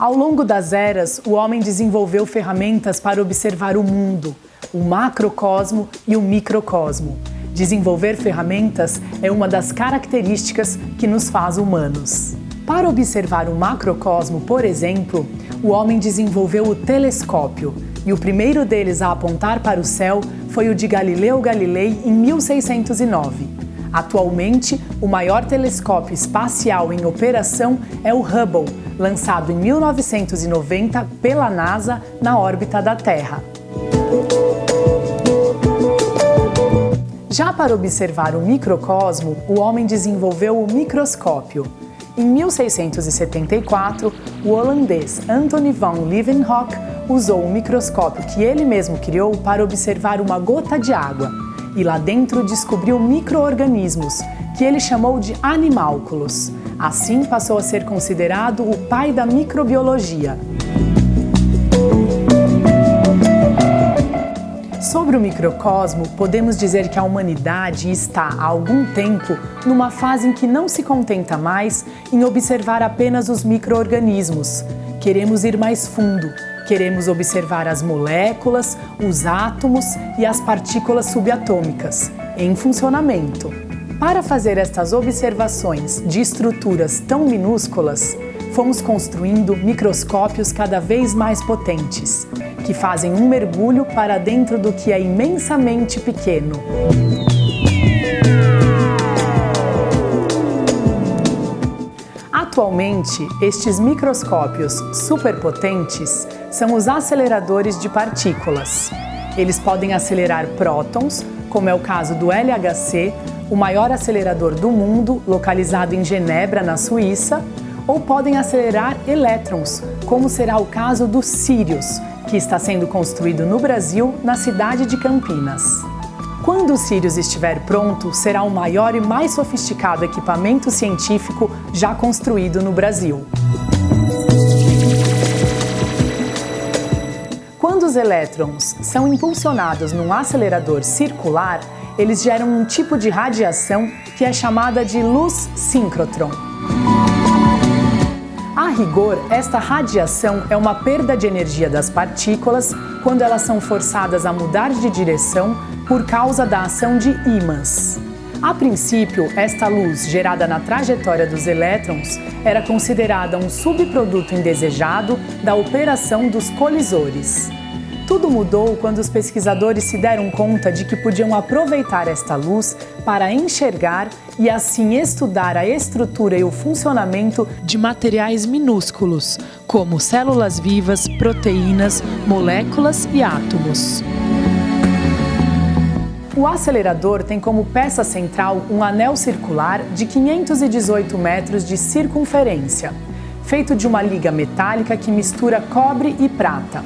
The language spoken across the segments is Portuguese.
Ao longo das eras, o homem desenvolveu ferramentas para observar o mundo, o macrocosmo e o microcosmo. Desenvolver ferramentas é uma das características que nos faz humanos. Para observar o macrocosmo, por exemplo, o homem desenvolveu o telescópio, e o primeiro deles a apontar para o céu foi o de Galileu Galilei em 1609. Atualmente, o maior telescópio espacial em operação é o Hubble, lançado em 1990 pela NASA na órbita da Terra. Já para observar o microcosmo, o homem desenvolveu o microscópio. Em 1674, o holandês Anthony van Leeuwenhoek usou o microscópio que ele mesmo criou para observar uma gota de água e lá dentro descobriu micro-organismos, que ele chamou de animálculos. Assim passou a ser considerado o pai da microbiologia. Sobre o microcosmo, podemos dizer que a humanidade está, há algum tempo, numa fase em que não se contenta mais em observar apenas os micro-organismos. Queremos ir mais fundo, queremos observar as moléculas, os átomos e as partículas subatômicas, em funcionamento. Para fazer estas observações de estruturas tão minúsculas, fomos construindo microscópios cada vez mais potentes, que fazem um mergulho para dentro do que é imensamente pequeno. Atualmente, estes microscópios superpotentes são os aceleradores de partículas. Eles podem acelerar prótons, como é o caso do LHC, o maior acelerador do mundo, localizado em Genebra, na Suíça, ou podem acelerar elétrons, como será o caso do Sirius, que está sendo construído no Brasil, na cidade de Campinas. Quando o Sirius estiver pronto, será o maior e mais sofisticado equipamento científico já construído no Brasil. Quando os elétrons são impulsionados num acelerador circular, eles geram um tipo de radiação que é chamada de luz síncrotron. A rigor, esta radiação é uma perda de energia das partículas quando elas são forçadas a mudar de direção por causa da ação de ímãs. A princípio, esta luz gerada na trajetória dos elétrons era considerada um subproduto indesejado da operação dos colisores. Tudo mudou quando os pesquisadores se deram conta de que podiam aproveitar esta luz para enxergar e assim estudar a estrutura e o funcionamento de materiais minúsculos, como células vivas, proteínas, moléculas e átomos. O acelerador tem como peça central um anel circular de 518 metros de circunferência, feito de uma liga metálica que mistura cobre e prata.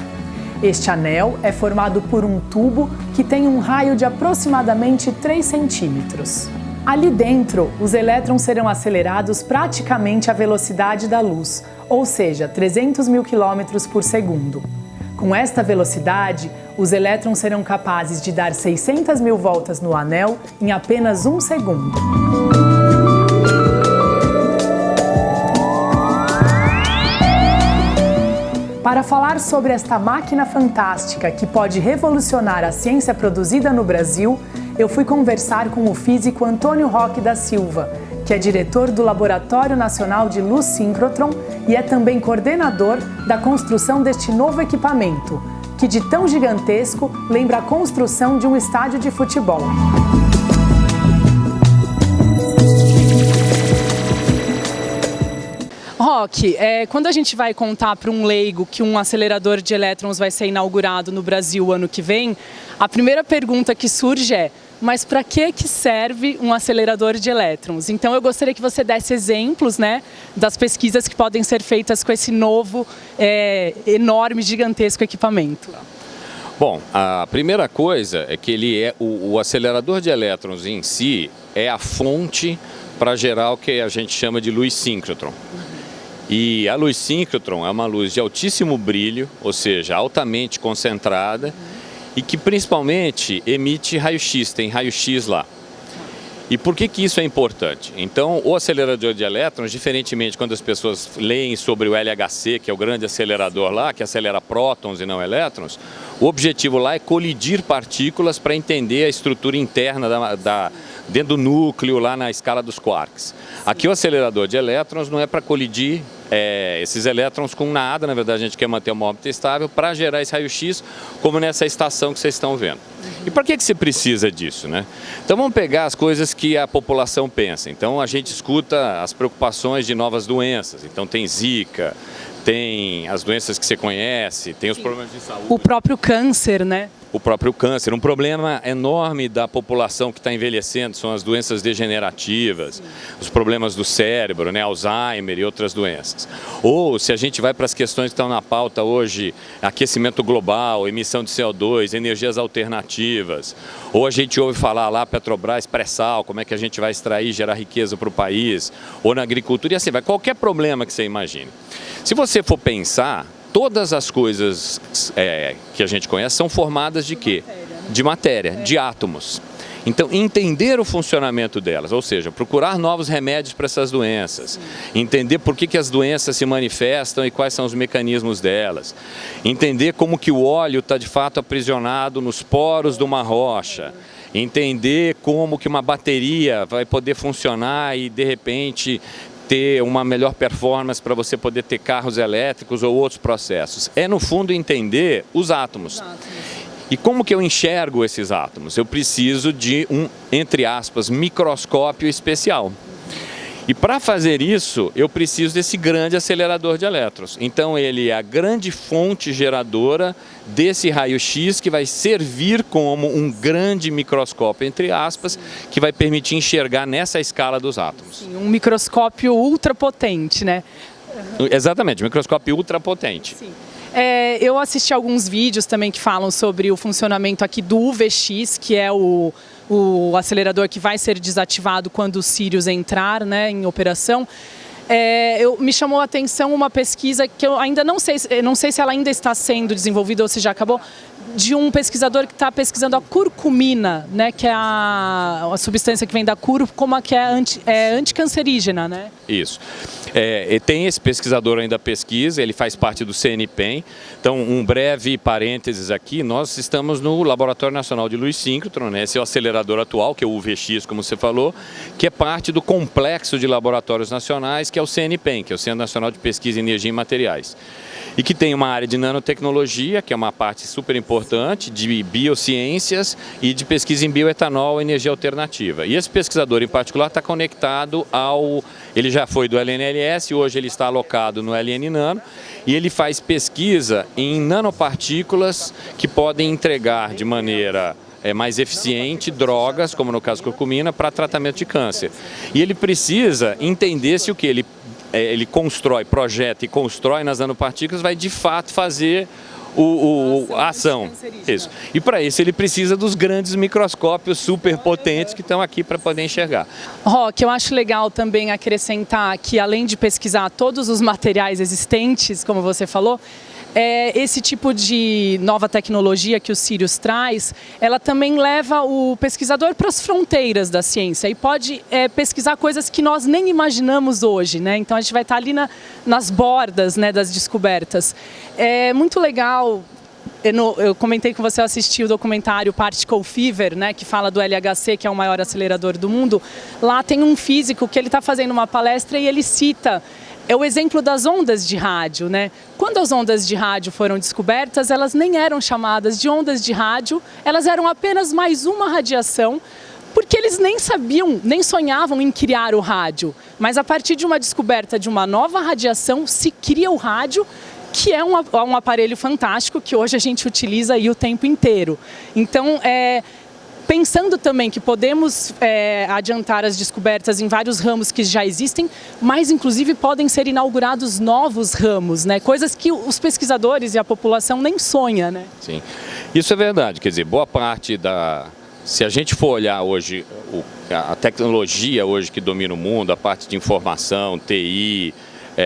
Este anel é formado por um tubo que tem um raio de aproximadamente 3 centímetros. Ali dentro, os elétrons serão acelerados praticamente à velocidade da luz, ou seja, 300 mil quilômetros por segundo. Com esta velocidade, os elétrons serão capazes de dar 600 mil voltas no anel em apenas 1 segundo. Para falar sobre esta máquina fantástica que pode revolucionar a ciência produzida no Brasil, eu fui conversar com o físico Antônio Roque da Silva, que é diretor do Laboratório Nacional de Luz Síncrotron e é também coordenador da construção deste novo equipamento, que de tão gigantesco lembra a construção de um estádio de futebol. Roque, quando a gente vai contar para um leigo que um acelerador de elétrons vai ser inaugurado no Brasil ano que vem, a primeira pergunta que surge é: mas para que serve um acelerador de elétrons? Então eu gostaria que você desse exemplos, das pesquisas que podem ser feitas com esse novo, enorme, gigantesco equipamento. Bom, a primeira coisa é que ele o acelerador de elétrons em si é a fonte para gerar o que a gente chama de luz síncrotron. E a luz síncrotron é uma luz de altíssimo brilho, ou seja, altamente concentrada, e que principalmente emite raio-x, tem raio-x lá. E por que isso é importante? Então, o acelerador de elétrons, diferentemente quando as pessoas leem sobre o LHC, que é o grande acelerador lá, que acelera prótons e não elétrons, o objetivo lá é colidir partículas para entender a estrutura interna dentro do núcleo, lá na escala dos quarks. Aqui o acelerador de elétrons não é para colidir esses elétrons com nada, na verdade a gente quer manter uma órbita estável para gerar esse raio-x, como nessa estação que vocês estão vendo. E para que você precisa disso, né? Então vamos pegar as coisas que a população pensa. Então a gente escuta as preocupações de novas doenças. Então tem Zika, tem as doenças que você conhece, tem os problemas de saúde. O próprio câncer, né? O próprio câncer. Um problema enorme da população que está envelhecendo são as doenças degenerativas, os problemas do cérebro, né, Alzheimer e outras doenças. Ou, se a gente vai para as questões que estão na pauta hoje, aquecimento global, emissão de CO2, energias alternativas. Ou a gente ouve falar lá, Petrobras, pré-sal, como é que a gente vai extrair e gerar riqueza para o país. Ou na agricultura, e assim vai. Qualquer problema que você imagine. Se você for pensar, todas as coisas que a gente conhece são formadas de quê? De matéria, de átomos. Então, entender o funcionamento delas, ou seja, procurar novos remédios para essas doenças, entender por que as doenças se manifestam e quais são os mecanismos delas, entender como que o óleo está de fato aprisionado nos poros de uma rocha, entender como que uma bateria vai poder funcionar e, de repente, ter uma melhor performance para você poder ter carros elétricos ou outros processos. É, no fundo, entender os átomos. E como que eu enxergo esses átomos? Eu preciso de um, entre aspas, microscópio especial. E para fazer isso, eu preciso desse grande acelerador de elétrons. Então ele é a grande fonte geradora desse raio-x que vai servir como um grande microscópio, entre aspas, que vai permitir enxergar nessa escala dos átomos. Sim, um microscópio ultrapotente, né? Exatamente, um microscópio ultrapotente. Sim. Eu assisti alguns vídeos também que falam sobre o funcionamento aqui do UVX, que é o acelerador que vai ser desativado quando o Sirius entrar, né, em operação. Me chamou a atenção uma pesquisa que eu ainda não sei se ela ainda está sendo desenvolvida ou se já acabou, de um pesquisador que está pesquisando a curcumina, né, que é a substância que vem da cúrcuma, que é anticancerígena, né? Isso. Tem esse pesquisador ainda pesquisa, ele faz parte do CNPEM. Então, um breve parênteses aqui, nós estamos no Laboratório Nacional de Luz Síncrotron, né? Esse é o acelerador atual, que é o UVX, como você falou, que é parte do complexo de laboratórios nacionais, que é o CNPEM, que é o Centro Nacional de Pesquisa em Energia e Materiais. E que tem uma área de nanotecnologia, que é uma parte super importante, de biociências e de pesquisa em bioetanol e energia alternativa. E esse pesquisador em particular está conectado ele já foi do LNLS, hoje ele está alocado no LN Nano, e ele faz pesquisa em nanopartículas que podem entregar de maneira mais eficiente drogas, como no caso curcumina, para tratamento de câncer. E ele precisa entender se o que ele constrói, projeta e constrói nas nanopartículas vai de fato fazer a ação. Isso. E para isso ele precisa dos grandes microscópios super potentes que estão aqui para poder enxergar. Roque, eu acho legal também acrescentar que, além de pesquisar todos os materiais existentes, como você falou, esse tipo de nova tecnologia que o Sirius traz, ela também leva o pesquisador para as fronteiras da ciência e pode pesquisar coisas que nós nem imaginamos hoje, né? Então a gente vai estar ali nas bordas, né, das descobertas. É muito legal. Eu comentei com você, eu assisti o documentário Particle Fever, né, que fala do LHC, que é o maior acelerador do mundo. Lá tem um físico que ele está fazendo uma palestra e ele cita o exemplo das ondas de rádio, né? Quando as ondas de rádio foram descobertas, elas nem eram chamadas de ondas de rádio, elas eram apenas mais uma radiação, porque eles nem sabiam, nem sonhavam em criar o rádio. Mas a partir de uma descoberta de uma nova radiação, se cria o rádio, que é um aparelho fantástico que hoje a gente utiliza aí o tempo inteiro. Então, pensando também que podemos adiantar as descobertas em vários ramos que já existem, mas inclusive podem ser inaugurados novos ramos, né? Coisas que os pesquisadores e a população nem sonham, né? Sim, isso é verdade. Quer dizer, boa parte se a gente for olhar hoje a tecnologia hoje que domina o mundo, a parte de informação, TI,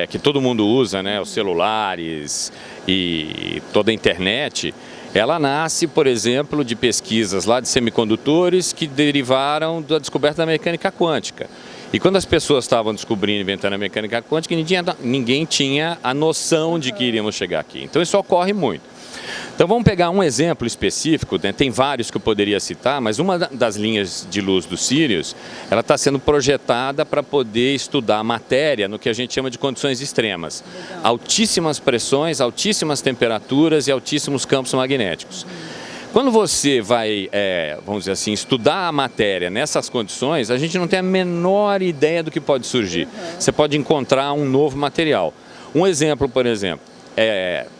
que todo mundo usa, né? Os celulares e toda a internet, Ela nasce, por exemplo, de pesquisas lá de semicondutores que derivaram da descoberta da mecânica quântica. E quando as pessoas estavam descobrindo, inventando a mecânica quântica, ninguém tinha a noção de que iríamos chegar aqui. Então isso ocorre muito. Então vamos pegar um exemplo específico, né? Tem vários que eu poderia citar, mas uma das linhas de luz do Sirius, ela está sendo projetada para poder estudar a matéria no que a gente chama de condições extremas. Legal. Altíssimas pressões, altíssimas temperaturas e altíssimos campos magnéticos. Quando você vai, vamos dizer assim, estudar a matéria nessas condições, a gente não tem a menor ideia do que pode surgir. Você pode encontrar um novo material. Um exemplo, por exemplo,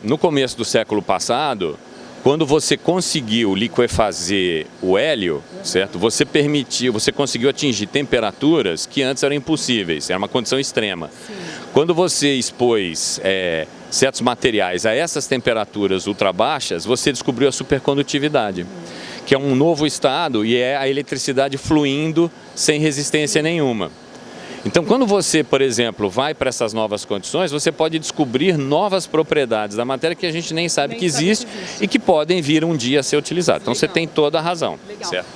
no começo do século passado, quando você conseguiu liquefazer o hélio, certo? Você conseguiu atingir temperaturas que antes eram impossíveis, era uma condição extrema. Sim. Quando você expôs certos materiais a essas temperaturas ultra baixas, você descobriu a supercondutividade, que é um novo estado e é a eletricidade fluindo sem resistência nenhuma. Então, quando você, por exemplo, vai para essas novas condições, você pode descobrir novas propriedades da matéria que a gente nem sabe que existe e que podem vir um dia a ser utilizadas. Então, você tem toda a razão. Legal. Certo?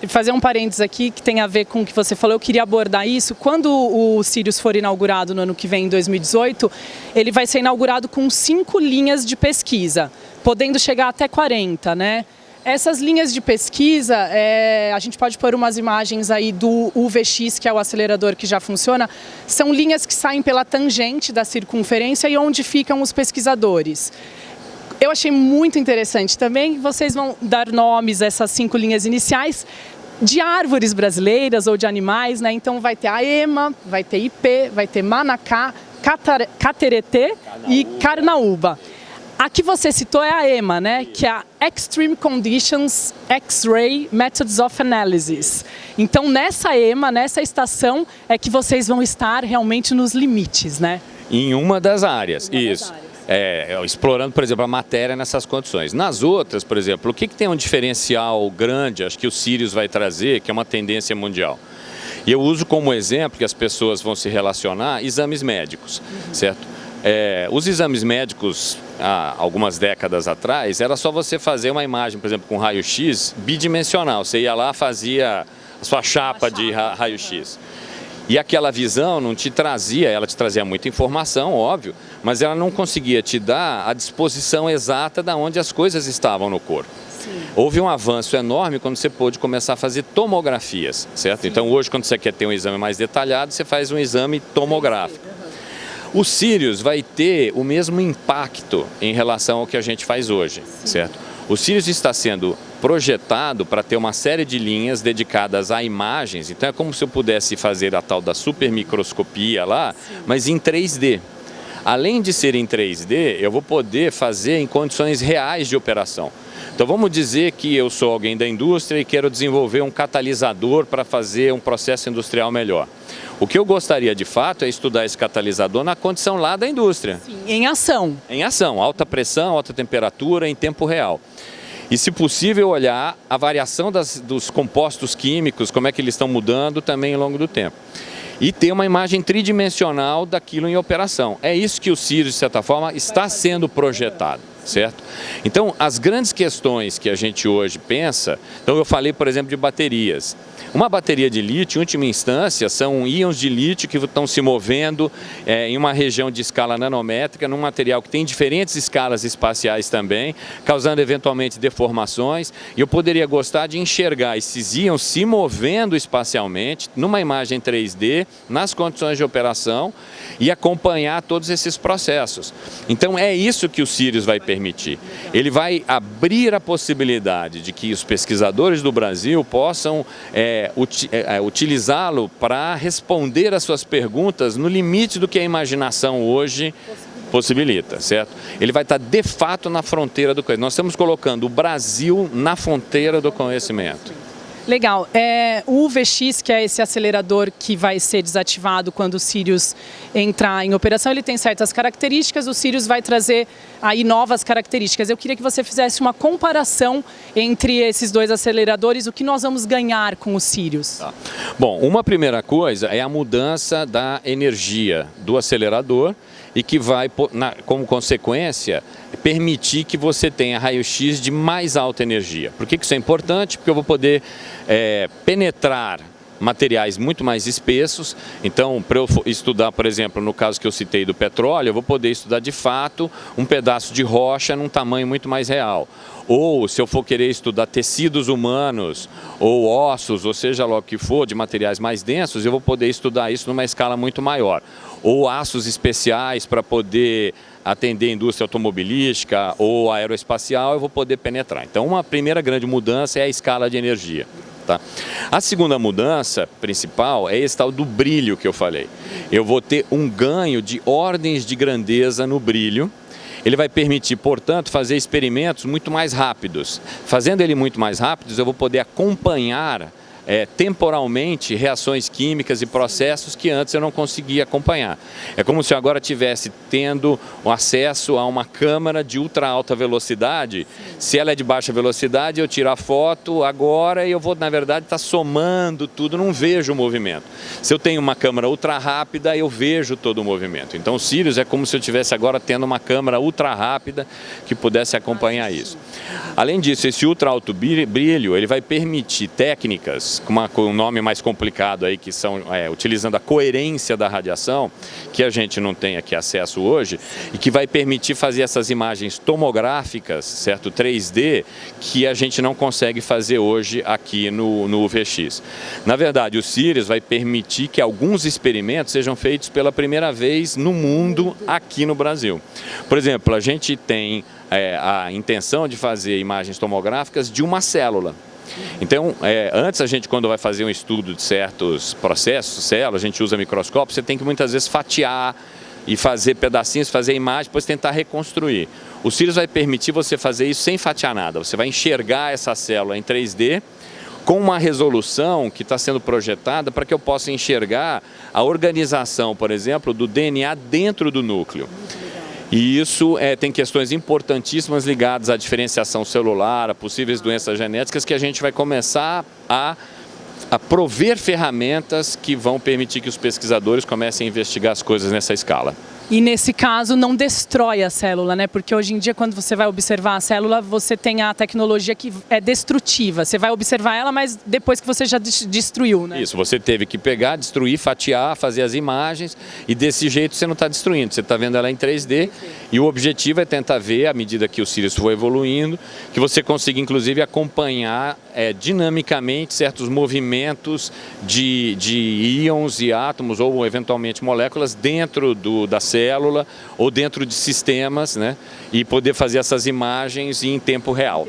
Fazer um parênteses aqui que tem a ver com o que você falou, eu queria abordar isso. Quando o Sirius for inaugurado no ano que vem, em 2018, ele vai ser inaugurado com 5 linhas de pesquisa, podendo chegar até 40, né? Essas linhas de pesquisa, a gente pode pôr umas imagens aí do UVX, que é o acelerador que já funciona, são linhas que saem pela tangente da circunferência e onde ficam os pesquisadores. Eu achei muito interessante também, vocês vão dar nomes a essas 5 linhas iniciais de árvores brasileiras ou de animais, né? Então vai ter a ema, vai ter ipê, vai ter manacá, cateretê e carnaúba. A que você citou é a EMA, né? Que é a Extreme Conditions X-Ray Methods of Analysis. Então, nessa EMA, nessa estação, é que vocês vão estar realmente nos limites, né? Em uma das áreas, isso. Explorando, por exemplo, a matéria nessas condições. Nas outras, por exemplo, o que tem um diferencial grande, acho que o Sirius vai trazer, que é uma tendência mundial? E eu uso como exemplo que as pessoas vão se relacionar exames médicos, certo? Os exames médicos, há algumas décadas atrás, era só você fazer uma imagem, por exemplo, com raio-x bidimensional. Você ia lá, fazia a sua chapa de raio-x. E aquela visão não te trazia, ela te trazia muita informação, óbvio, mas ela não conseguia te dar a disposição exata de onde as coisas estavam no corpo. Sim. Houve um avanço enorme quando você pôde começar a fazer tomografias, certo? Sim. Então hoje, quando você quer ter um exame mais detalhado, você faz um exame tomográfico. O Sirius vai ter o mesmo impacto em relação ao que a gente faz hoje, certo? O Sirius está sendo projetado para ter uma série de linhas dedicadas a imagens, então é como se eu pudesse fazer a tal da supermicroscopia lá, mas em 3D. Além de ser em 3D, eu vou poder fazer em condições reais de operação. Então vamos dizer que eu sou alguém da indústria e quero desenvolver um catalisador para fazer um processo industrial melhor. O que eu gostaria de fato é estudar esse catalisador na condição lá da indústria. Sim, em ação. Em ação, alta pressão, alta temperatura, em tempo real. E, se possível, olhar a variação dos compostos químicos, como é que eles estão mudando também ao longo do tempo. E ter uma imagem tridimensional daquilo em operação. É isso que o Sirius, de certa forma, está sendo projetado, certo? Então, as grandes questões que a gente hoje pensa, então eu falei, por exemplo, de baterias. Uma bateria de lítio, em última instância, são íons de lítio que estão se movendo em uma região de escala nanométrica, num material que tem diferentes escalas espaciais também, causando eventualmente deformações. E eu poderia gostar de enxergar esses íons se movendo espacialmente, numa imagem 3D, nas condições de operação, e acompanhar todos esses processos. Então é isso que o Sirius vai permitir. Ele vai abrir a possibilidade de que os pesquisadores do Brasil possam utilizá-lo para responder às suas perguntas no limite do que a imaginação hoje possibilita, certo? Ele vai estar de fato na fronteira do conhecimento. Nós estamos colocando o Brasil na fronteira do conhecimento. Legal. O UVX, que é esse acelerador que vai ser desativado quando o Sirius entrar em operação, ele tem certas características, o Sirius vai trazer aí novas características. Eu queria que você fizesse uma comparação entre esses dois aceleradores, o que nós vamos ganhar com o Sirius. Tá. Bom, uma primeira coisa é a mudança da energia do acelerador e que vai, como consequência, permitir que você tenha raio-x de mais alta energia. Por que isso é importante? Porque eu vou poder penetrar materiais muito mais espessos. Então, para eu estudar, por exemplo, no caso que eu citei do petróleo, eu vou poder estudar de fato um pedaço de rocha num tamanho muito mais real. Ou se eu for querer estudar tecidos humanos ou ossos, ou seja lá o que for, de materiais mais densos, eu vou poder estudar isso numa escala muito maior. Ou aços especiais para poder atender a indústria automobilística ou aeroespacial, eu vou poder penetrar. Então, uma primeira grande mudança é a escala de energia. Tá? A segunda mudança principal é esse tal do brilho que eu falei. Eu vou ter um ganho de ordens de grandeza no brilho. Ele vai permitir, portanto, fazer experimentos muito mais rápidos. Fazendo ele muito mais rápidos, eu vou poder acompanhar temporalmente reações químicas e processos que antes eu não conseguia acompanhar. É como se eu agora estivesse tendo o acesso a uma câmera de ultra alta velocidade. Se ela é de baixa velocidade, eu tiro a foto agora e eu vou, na verdade, estar somando tudo, não vejo o movimento. Se eu tenho uma câmera ultra rápida, eu vejo todo o movimento. Então o Sirius é como se eu estivesse agora tendo uma câmera ultra rápida que pudesse acompanhar isso. Além disso, esse ultra alto brilho, ele vai permitir técnicas com um nome mais complicado aí, que são utilizando a coerência da radiação, que a gente não tem aqui acesso hoje, e que vai permitir fazer essas imagens tomográficas, certo, 3D, que a gente não consegue fazer hoje aqui no UVX. Na verdade, o Sirius vai permitir que alguns experimentos sejam feitos pela primeira vez no mundo aqui no Brasil. Por exemplo, a gente tem a intenção de fazer imagens tomográficas de uma célula. Então, antes a gente, quando vai fazer um estudo de certos processos, células, a gente usa microscópio, você tem que muitas vezes fatiar e fazer pedacinhos, fazer imagem, depois tentar reconstruir. O Sirius vai permitir você fazer isso sem fatiar nada. Você vai enxergar essa célula em 3D com uma resolução que está sendo projetada para que eu possa enxergar a organização, por exemplo, do DNA dentro do núcleo. E isso tem questões importantíssimas ligadas à diferenciação celular, a possíveis doenças genéticas, que a gente vai começar a prover ferramentas que vão permitir que os pesquisadores comecem a investigar as coisas nessa escala. E nesse caso não destrói a célula, né? Porque hoje em dia, quando você vai observar a célula, você tem a tecnologia que é destrutiva. Você vai observar ela, mas depois que você já destruiu, né? Isso, você teve que pegar, destruir, fatiar, fazer as imagens, e desse jeito você não está destruindo, você está vendo ela em 3D, e o objetivo é tentar ver, à medida que o Sirius for evoluindo, que você consiga inclusive acompanhar dinamicamente certos movimentos de íons e átomos, ou eventualmente moléculas, dentro da célula ou dentro de sistemas, né? E poder fazer essas imagens em tempo real.